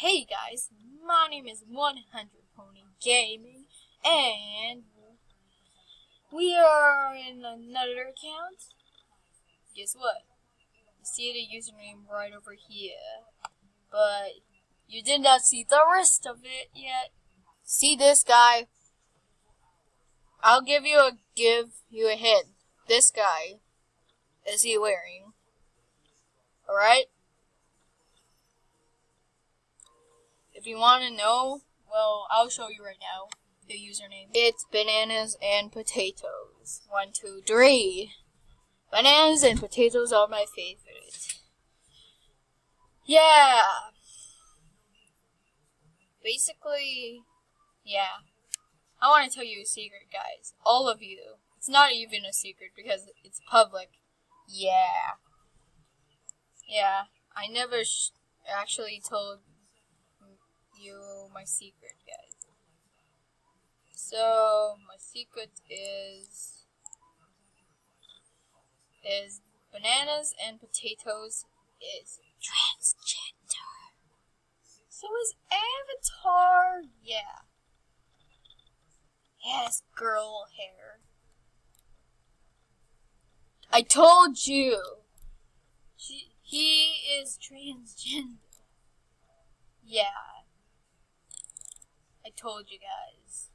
Hey guys, my name is 100 Pony Gaming, and we are in another account. Guess what? You see the username right over here, but you did not see the rest of it yet. See this guy? I'll give you a hint. This guy, is he wearing? Alright? If you want to know, well, I'll show you right now the username. It's bananas and potatoes. 1, 2, 3. Bananas and potatoes are my favorite. Yeah. Basically, yeah. I want to tell you a secret, guys. All of you. It's not even a secret because it's public. Yeah. Yeah. I never actually told you my secret, guys. So my secret is bananas and potatoes is transgender. So is Avatar. Yeah. He has girl hair. I told you. He is transgender. Yeah. I told you guys.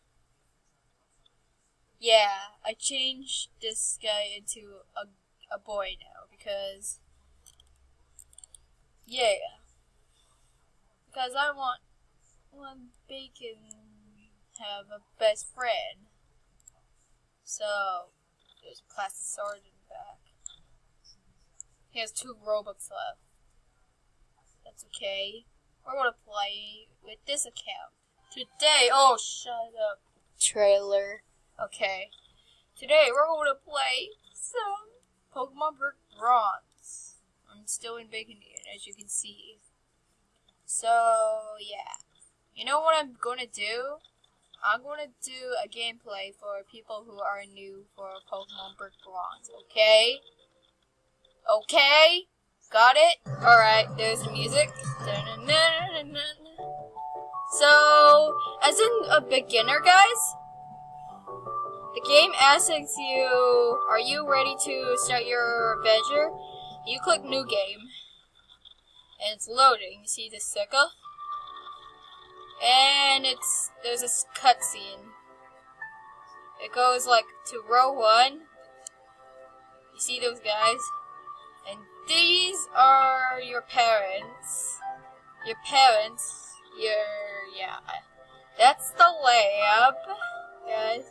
Yeah, I changed this guy into a boy now because, yeah, because I want Bacon have a best friend. So there's a class sword in the back. He has 2 Robux left. That's okay. We're gonna play with this account. Today, oh, shut up, trailer. Okay. Today, we're going to play some Pokemon Bronze. I'm still in Bacon, as you can see. So, yeah. You know what I'm going to do? I'm going to do a gameplay for people who are new for Pokemon Bronze, okay? Okay? Got it? Alright, there's the music. So, as in a beginner, guys, the game asks you, are you ready to start your adventure? You click new game, and it's loading. You see the circle? And there's this cutscene. It goes like to row 1. You see those guys? And these are your parents. Yeah. That's the lab, guys.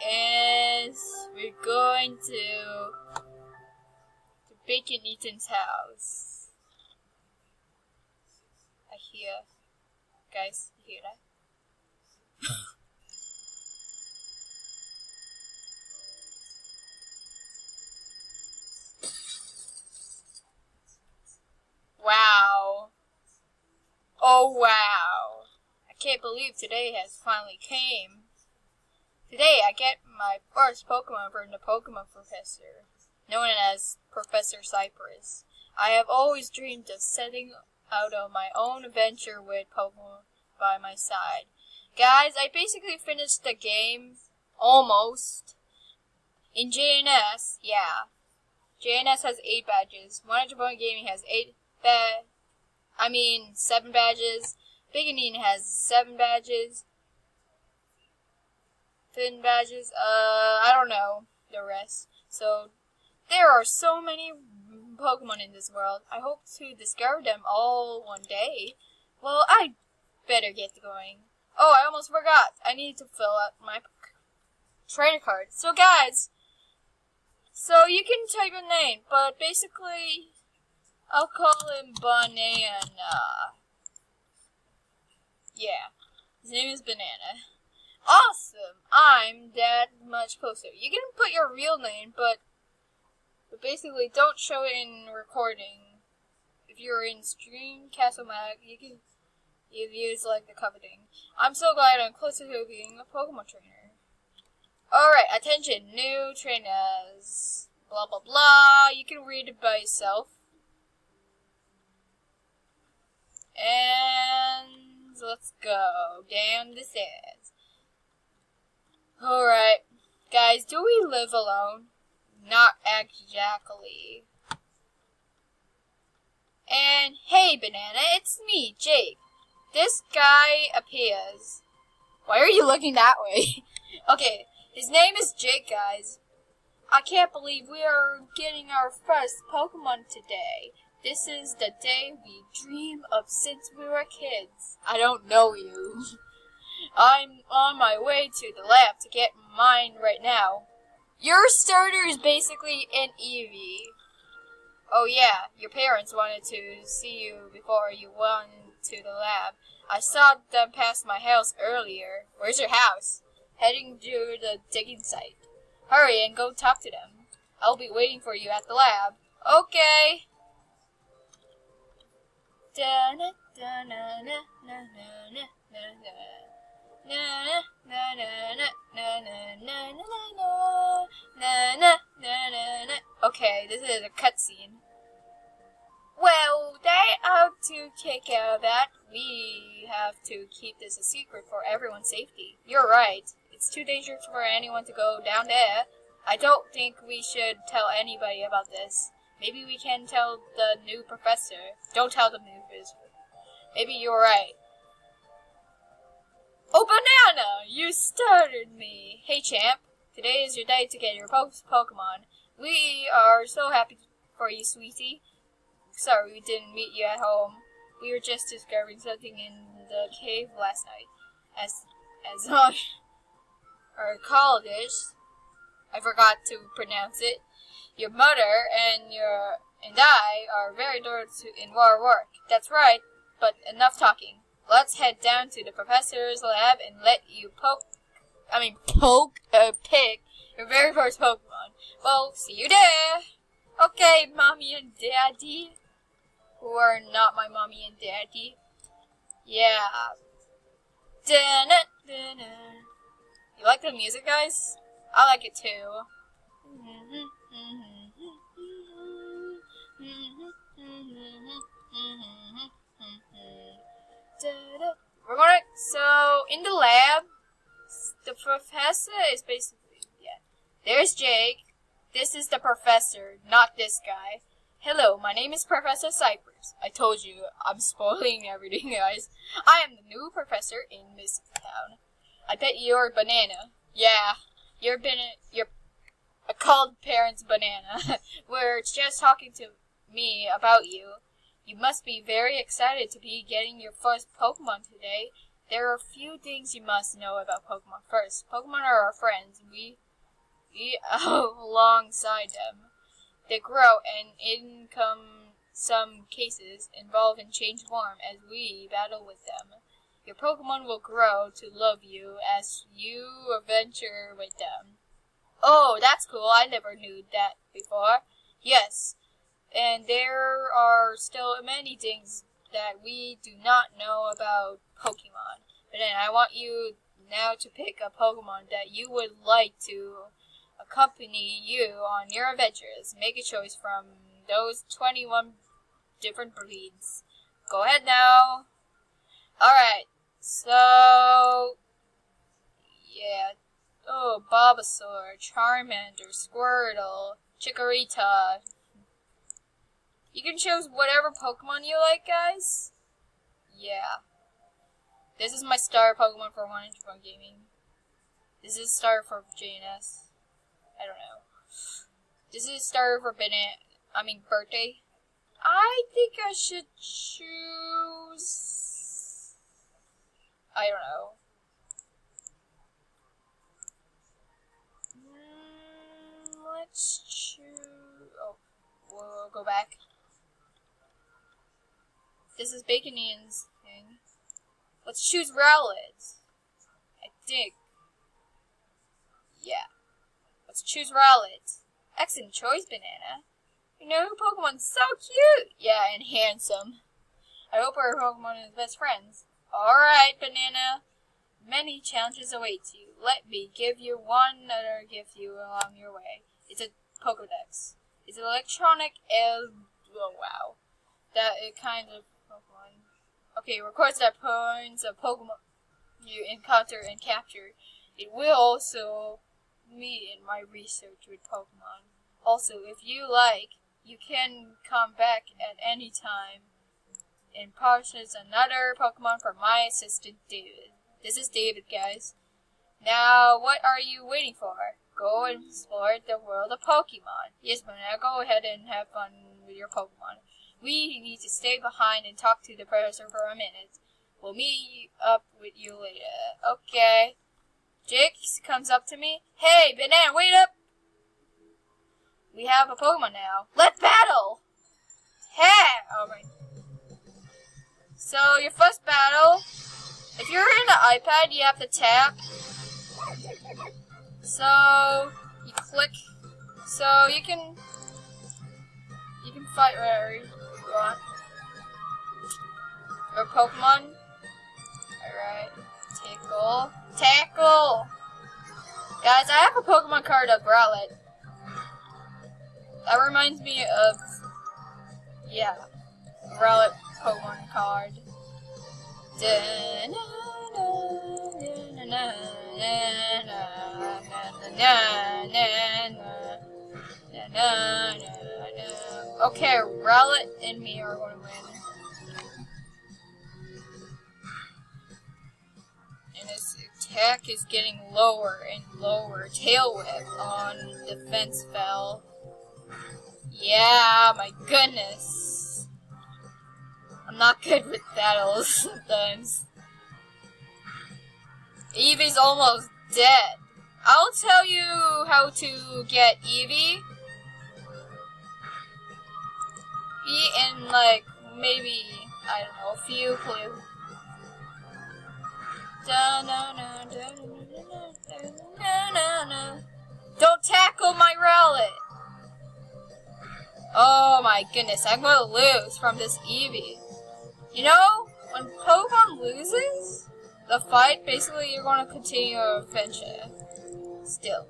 And we're going to Bacon Eaton's house. I hear. Guys, you hear that? Wow. Oh, wow. I can't believe today has finally came. Today I get my first Pokemon from the Pokemon Professor, known as Professor Cypress. I have always dreamed of setting out on my own adventure with Pokemon by my side. Guys, I basically finished the game, almost, in JNS, yeah. JNS has 8 badges. 100 Point Gaming has 7 badges. Bacon has 7 badges. Thin badges. I don't know the rest. So there are so many Pokemon in this world. I hope to discover them all one day. Well, I better get going. Oh, I almost forgot. I need to fill out my trainer card. So guys, so you can type a name, but basically I'll call him Banana. Yeah, his name is Banana. Awesome! I'm that much closer. You can put your real name, but basically don't show it in recording. If you're in Stream Castle Mag, you can use like the cover thing. I'm so glad I'm closer to being a Pokemon trainer. Alright, attention, new trainers. blah blah blah. You can read it by yourself. And let's go down the stairs. Alright, guys, do we live alone? Not exactly. And hey, Banana, it's me, Jake. This guy appears. Why are you looking that way? Okay, his name is Jake, guys. I can't believe we are getting our first Pokemon today. This is the day we dream of since we were kids. I don't know you. I'm on my way to the lab to get mine right now. Your starter is basically an Eevee. Oh yeah, your parents wanted to see you before you went to the lab. I saw them pass my house earlier. Where's your house? Heading to the digging site. Hurry and go talk to them. I'll be waiting for you at the lab. Okay. Okay, this is a cutscene. Well, they have to take care of that. We have to keep this a secret for everyone's safety. You're right. It's too dangerous for anyone to go down there. I don't think we should tell anybody about this. Maybe we can tell the new professor. Don't tell the new professor. Maybe you're right. Oh, Banana! You started me! Hey, champ. Today is your day to get your Pokemon. We are so happy for you, sweetie. Sorry we didn't meet you at home. We were just discovering something in the cave last night. As on our college, I forgot to pronounce it. Your mother and I are very dirt in our work. That's right, but enough talking. Let's head down to the professor's lab and let you pick your very first Pokemon. Well, see you there. Okay, Mommy and Daddy. Who are not my mommy and daddy. Yeah. You like the music, guys? I like it too. So, in the lab, the professor is basically, there's Jake. This is the professor, not this guy. Hello, my name is Professor Cypress. I told you, I'm spoiling everything, guys. I am the new professor in this town. I bet you're Banana. Yeah, you're a called parent's Banana. We're just talking to me about you. You must be very excited to be getting your first Pokemon today. There are a few things you must know about Pokemon. First, Pokemon are our friends. We alongside them. They grow and in some cases involve in changed form as we battle with them. Your Pokemon will grow to love you as you adventure with them. Oh, that's cool. I never knew that before. Yes, and there are still many things that we do not know about Pokemon. But then I want you now to pick a Pokemon that you would like to accompany you on your adventures. Make a choice from those 21 different breeds. Go ahead now. Alright, so yeah. Oh, Bulbasaur, Charmander, Squirtle, Chikorita. You can choose whatever Pokemon you like, guys. Yeah. This is my star Pokemon for 100 Gaming. This is star for JNS. I don't know. This is star for birthday. I think I should choose... I don't know. Let's choose... Oh, we'll go back. This is Bacon Ian's thing. Let's choose Rowlet. I think. Yeah. Let's choose Rowlet. Excellent choice, Banana. You know, Pokemon's so cute! Yeah, and handsome. I hope our Pokemon is best friends. Alright, Banana. Many challenges await you. Let me give you one other gift you along your way. It's a Pokedex. It's an electronic oh wow. That it kind of Pokemon. Okay, records that points of Pokemon you encounter and capture. It will also me in my research with Pokemon. Also, if you like, you can come back at any time and purchase another Pokemon from my assistant David. This is David, guys. Now, what are you waiting for? Go and explore the world of Pokemon. Yes, but now go ahead and have fun with your Pokemon. We need to stay behind and talk to the professor for a minute. We'll meet up with you later. Okay. Jake comes up to me. Hey, Banana, wait up! We have a Pokemon now. Let's battle! Hey! Alright. So, your first battle, if you're in the iPad, you have to tap. So, you click. So, you can fight wherever you want. Your Pokemon. Alright. Tackle! Guys, I have a Pokemon card of Rowlet. That reminds me of, yeah, Rowlet Pokemon card. Okay, Rowlet and me are going to win. And his attack is getting lower and lower. Tail Whip on defense fell. Yeah, my goodness. I'm not good with battles sometimes. Eevee's almost dead. I'll tell you how to get Eevee. In like maybe, I don't know, a few clues. Don't tackle my Rowlet! Oh my goodness, I'm gonna lose from this Eevee. You know, when Pokemon loses the fight, basically you're gonna continue your adventure. Still.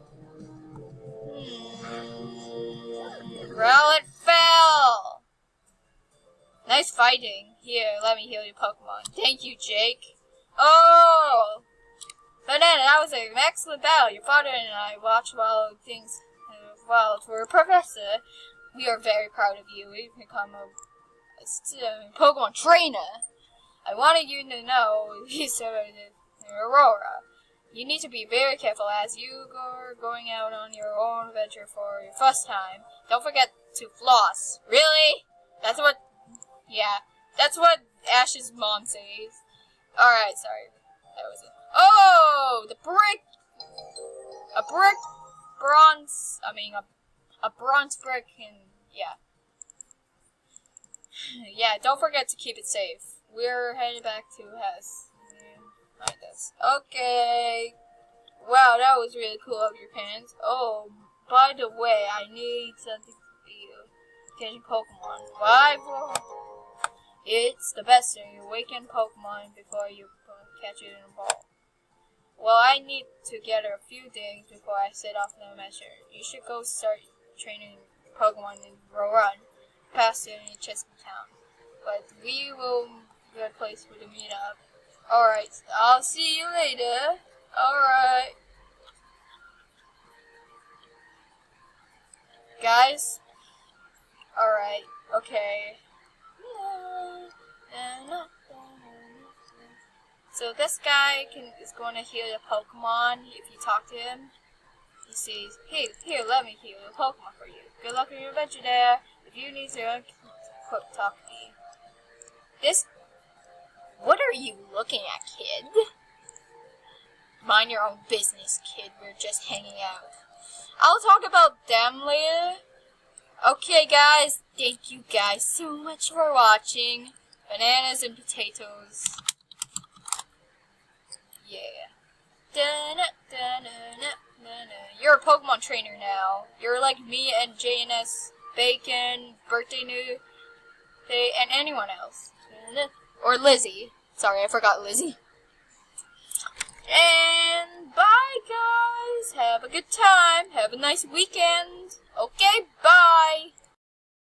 Rowlet fell! Nice fighting. Here, let me heal your Pokemon. Thank you, Jake. Oh! Banana, that was an excellent battle. Your father and I watched while things for a professor. We are very proud of you. We've become a Pokemon trainer. I wanted you to know you served Aurora. You need to be very careful as you are going out on your own adventure for your first time. Don't forget to floss. Really? That's what... Yeah, that's what Ash's mom says. Alright, sorry. That was it. Oh! The brick! A bronze brick and... yeah. Yeah, don't forget to keep it safe. We're headed back to Hess. Like this. Okay. Wow, that was really cool of your parents. Oh, by the way, I need something for you. Catching Pokemon. Why? It's the best thing. You awaken Pokemon before you catch it in a ball. Well, I need to gather a few things before I set off on the measure. You should go start training Pokemon in Run, past it in Chesney Town. But we will get a place for the meetup. Alright, I'll see you later. Alright. Guys? Alright, okay. So this guy is going to heal the Pokemon if you talk to him. He says, hey, here, let me heal the Pokemon for you. Good luck on your adventure there. If you need to, talk to me. What are you looking at, kid? Mind your own business, kid. We're just hanging out. I'll talk about them later. Okay, guys. Thank you guys so much for watching. Bananas and potatoes. Yeah. You're a Pokemon trainer now. You're like me and JNS, Bacon, Birthday New, and anyone else. Or Lizzie. Sorry, I forgot Lizzie. And bye guys. Have a good time. Have a nice weekend. Okay, bye.